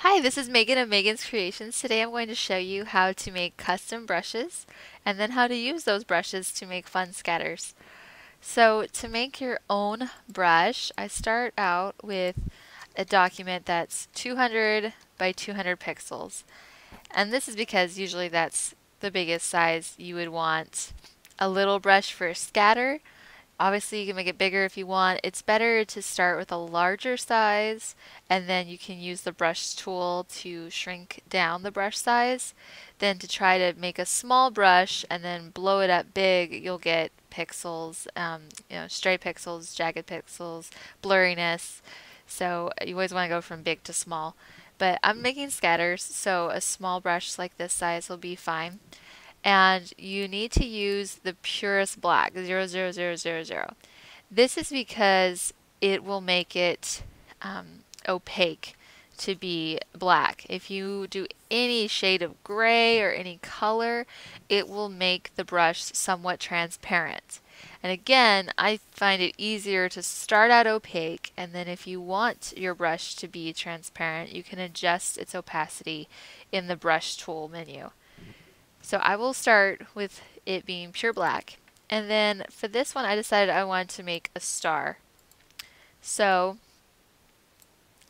Hi, this is Megan of Megan's Creations. Today I'm going to show you how to make custom brushes and then how to use those brushes to make fun scatters. So to make your own brush, I start out with a document that's 200 by 200 pixels. And this is because usually that's the biggest size you would want. A little brush for a scatter. Obviously, you can make it bigger if you want. It's better to start with a larger size and then you can use the brush tool to shrink down the brush size than to try to make a small brush and then blow it up big. You'll get pixels, stray pixels, jagged pixels, blurriness. So you always want to go from big to small. But I'm making scatters, so a small brush like this size will be fine. And you need to use the purest black, 00000. This is because it will make it opaque to be black. If you do any shade of gray or any color, it will make the brush somewhat transparent. And again, I find it easier to start out opaque, and then if you want your brush to be transparent, you can adjust its opacity in the brush tool menu. So I will start with it being pure black. And then for this one, I decided I wanted to make a star. So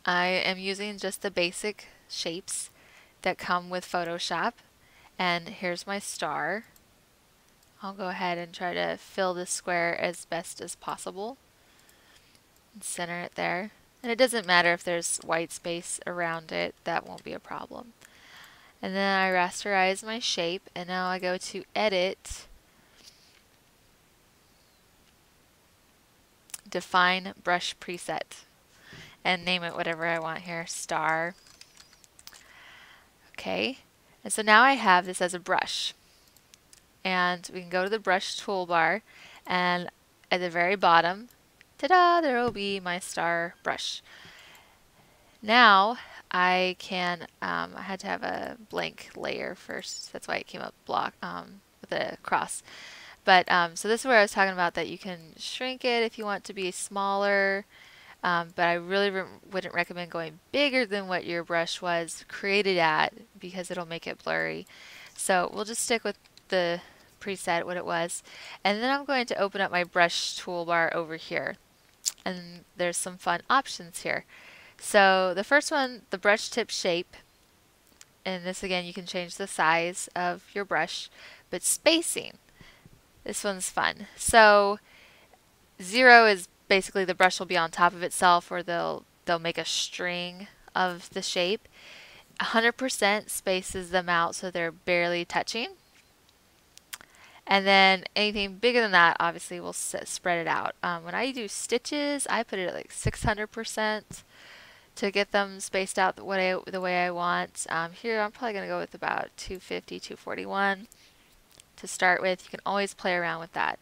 I am using just the basic shapes that come with Photoshop. And here's my star. I'll go ahead and try to fill the square as best as possible and center it there. And it doesn't matter if there's white space around it, that won't be a problem. And then I rasterize my shape, and now I go to Edit, Define Brush Preset, and name it whatever I want here, Star. Okay, and so now I have this as a brush. And we can go to the brush toolbar, and at the very bottom, ta-da, there will be my star brush. Now I can, I had to have a blank layer first, that's why it came up with a cross. But so this is where I was talking about that you can shrink it if you want to be smaller, but I really wouldn't recommend going bigger than what your brush was created at because it'll make it blurry. So we'll just stick with the preset, what it was. And then I'm going to open up my brush toolbar over here. And there's some fun options here. So the first one, the brush tip shape, and this again you can change the size of your brush, but spacing, this one's fun. So 0 is basically the brush will be on top of itself, or they'll make a string of the shape. 100% spaces them out so they're barely touching. And then anything bigger than that obviously will spread it out. When I do stitches, I put it at like 600% to get them spaced out the way I want. Here I'm probably going to go with about 250, 241 to start with. You can always play around with that.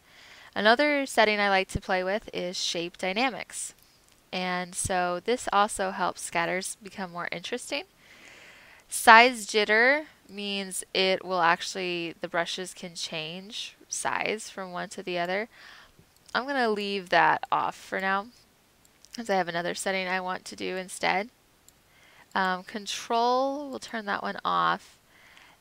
Another setting I like to play with is shape dynamics. And so this also helps scatters become more interesting. Size jitter means it will actually, the brushes can change size from one to the other. I'm going to leave that off for now because I have another setting I want to do instead. Control, we'll turn that one off.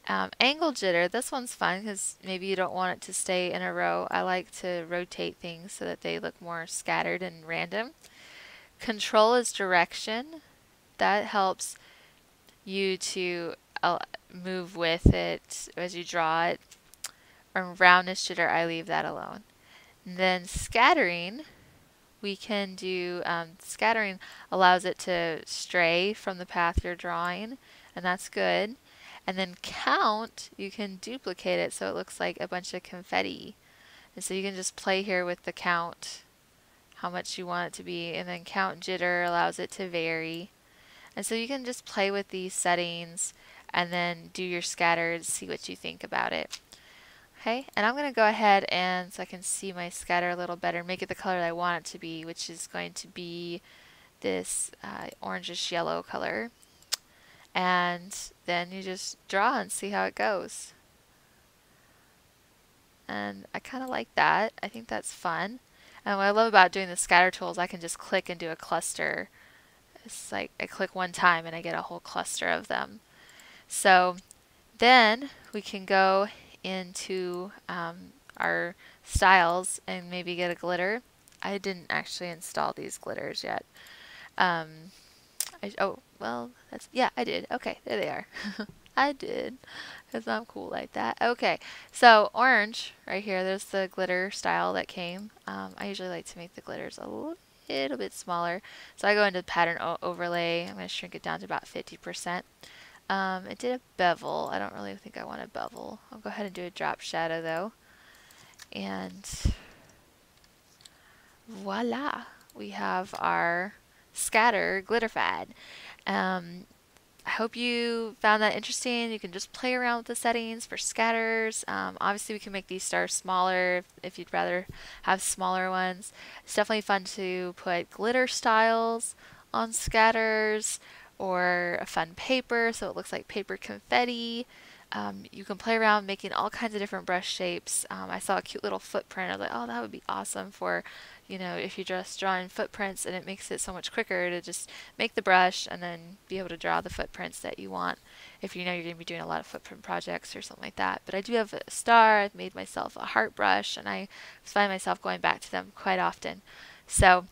Angle jitter, this one's fun because maybe you don't want it to stay in a row. I like to rotate things so that they look more scattered and random. Control is direction. That helps you to move with it as you draw it. Or roundness jitter, I leave that alone. And then scattering, we can do, scattering allows it to stray from the path you're drawing, and that's good. And then count, you can duplicate it so it looks like a bunch of confetti. And so you can just play here with the count, how much you want it to be, and then count jitter allows it to vary. And so you can just play with these settings and then do your scatters, see what you think about it. Okay, and I'm going to go ahead and, so I can see my scatter a little better, make it the color that I want it to be, which is going to be this orangish yellow color. And then you just draw and see how it goes. And I kind of like that. I think that's fun. And what I love about doing the scatter tools, I can just click and do a cluster It's like I click one time and I get a whole cluster of them. So then we can go into our styles and maybe get a glitter. I didn't actually install these glitters yet. Um, oh, well, yeah, I did. Okay, there they are. I did, because I'm cool like that. Okay, so orange right here, there's the glitter style that came. I usually like to make the glitters a little bit smaller. So I go into pattern overlay. I'm going to shrink it down to about 50%. It did a bevel. I don't really think I want a bevel. I'll go ahead and do a drop shadow though. And voila, we have our scatter glitterfied. I hope you found that interesting. You can just play around with the settings for scatters. Obviously, we can make these stars smaller if you'd rather have smaller ones. It's definitely fun to put glitter styles on scatters or a fun paper so it looks like paper confetti. You can play around making all kinds of different brush shapes. I saw a cute little footprint. I was like, oh, that would be awesome for, if you're just drawing footprints, and it makes it so much quicker to just make the brush and then be able to draw the footprints that you want if you know you're going to be doing a lot of footprint projects or something like that. But I do have a star. I've made myself a heart brush, and I find myself going back to them quite often. So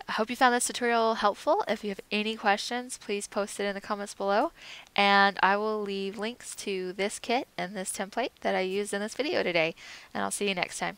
I hope you found this tutorial helpful. If you have any questions, please post it in the comments below, and I will leave links to this kit and this template that I used in this video today, and I'll see you next time.